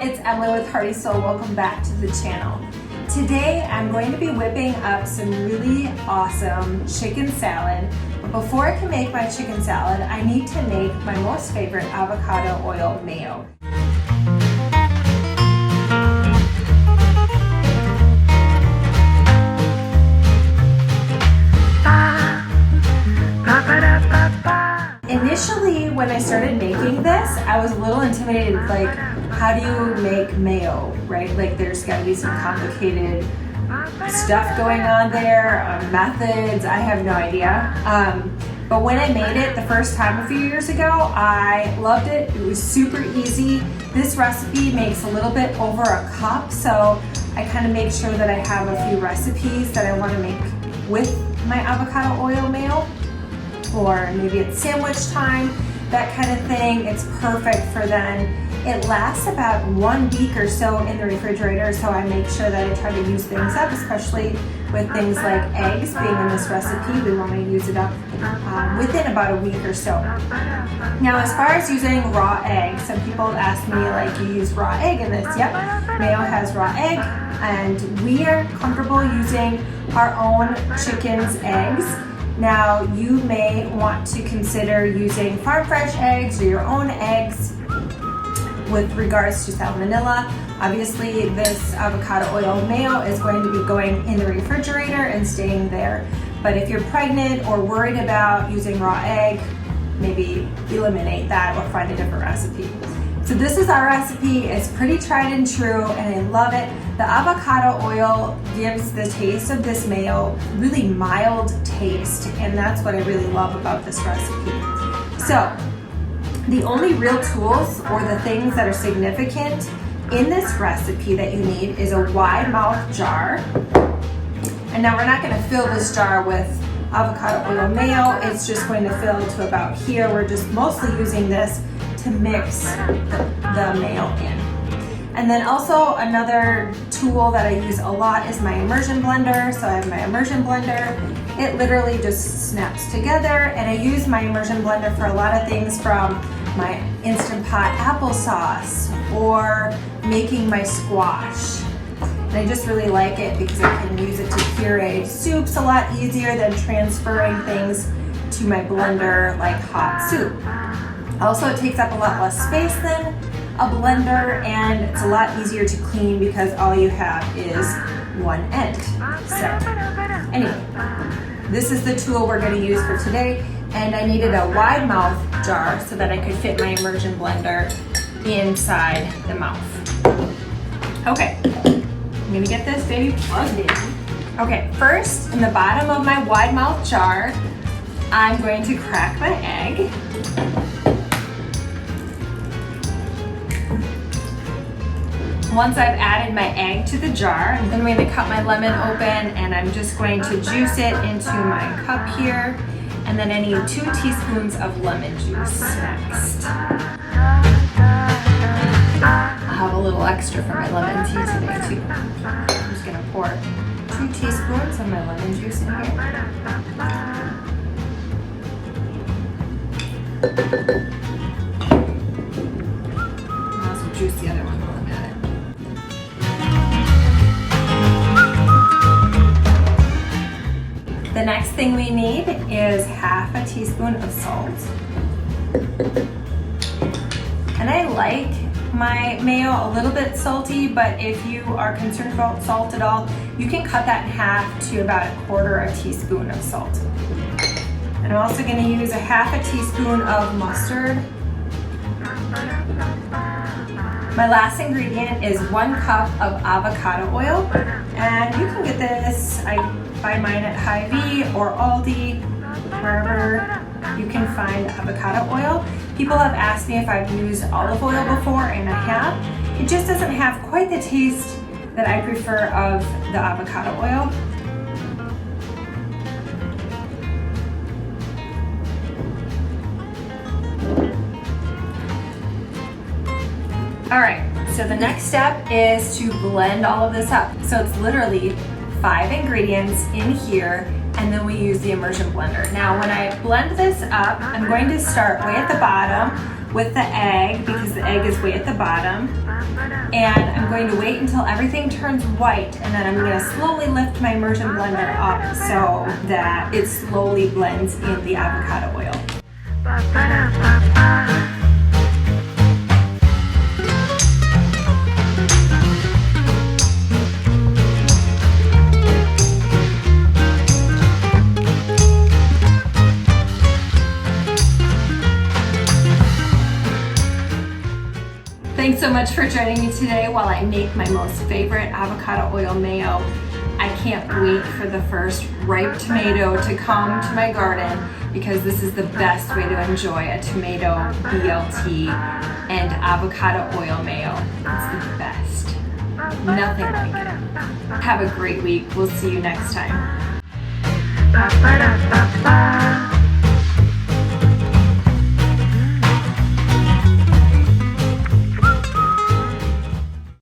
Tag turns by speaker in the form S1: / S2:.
S1: it's Emily with Hearty, so welcome back to the channel. Today I'm going to be whipping up some really awesome chicken salad. But before I can make my chicken salad, I need to make my most favorite avocado oil mayo. Initially, when I started making this, I was a little intimidated, like, how do you make mayo, right? Like, there's got to be some complicated stuff going on there, methods, I have no idea. But when I made it the first time a few years ago, I loved it. It was super easy. This recipe makes a little bit over a cup, so I kind of make sure that I have a few recipes that I want to make with my avocado oil mayo. Or maybe it's sandwich time, that kind of thing. It's perfect for then. It lasts about 1 week or so in the refrigerator, so I make sure that I try to use things up, especially with things like eggs being in this recipe. We want to use it up within about a week or so. Now, as far as using raw egg, some people ask me, like, you use raw egg in this? Yep, Mayo has raw egg, and we are comfortable using our own chicken's eggs. Now, you may want to consider using farm fresh eggs or your own eggs with regards to salmonella. Obviously, this avocado oil mayo is going to be going in the refrigerator and staying there. But if you're pregnant or worried about using raw egg, maybe eliminate that or find a different recipe. So this is our recipe. It's pretty tried and true, and I love it. The avocado oil gives the taste of this mayo really mild taste, and that's what I really love about this recipe. So the only real tools or the things that are significant in this recipe that you need is a wide mouth jar. And now we're not going to fill this jar with avocado oil mayo. It's just going to fill to about here. We're just mostly using this to mix the mayo in. And then also another tool that I use a lot is my immersion blender. So I have my immersion blender. It literally just snaps together, and I use my immersion blender for a lot of things, from my Instant Pot applesauce or making my squash. And I just really like it because I can use it to puree soups a lot easier than transferring things to my blender like hot soup. Also, it takes up a lot less space than a blender, and it's a lot easier to clean because all you have is one end. So anyway, this is the tool we're going to use for today, and I needed a wide mouth jar so that I could fit my immersion blender inside the mouth. Okay, I'm going to get this baby plugged in. Okay, first, in the bottom of my wide mouth jar, I'm going to crack my egg. Once I've added my egg to the jar, then I'm going to cut my lemon open, and I'm just going to juice it into my cup here. And then I need 2 teaspoons of lemon juice next. I'll have a little extra for my lemon tea today too. I'm just going to pour 2 teaspoons of my lemon juice in here. I'll also juice the other one while I'm at it. The next thing we need is half a teaspoon of salt. And I like my mayo a little bit salty, but if you are concerned about salt at all, you can cut that in half to about 1/4 teaspoon of salt. And I'm also going to use a half a teaspoon of mustard. My last ingredient is 1 cup of avocado oil, and you can get this, I buy mine at Hy-Vee or Aldi, wherever you can find avocado oil. People have asked me if I've used olive oil before, and I have. It just doesn't have quite the taste that I prefer of the avocado oil. All right, so the next step is to blend all of this up. So it's literally 5 ingredients in here, and then we use the immersion blender. Now, when I blend this up, I'm going to start way at the bottom with the egg because the egg is way at the bottom. And I'm going to wait until everything turns white, and then I'm going to slowly lift my immersion blender up so that it slowly blends in the avocado oil. Thanks so much for joining me today while I make my most favorite avocado oil mayo. I can't wait for the first ripe tomato to come to my garden because this is the best way to enjoy a tomato BLT and avocado oil mayo. It's the best. Nothing like it. Have a great week. We'll see you next time.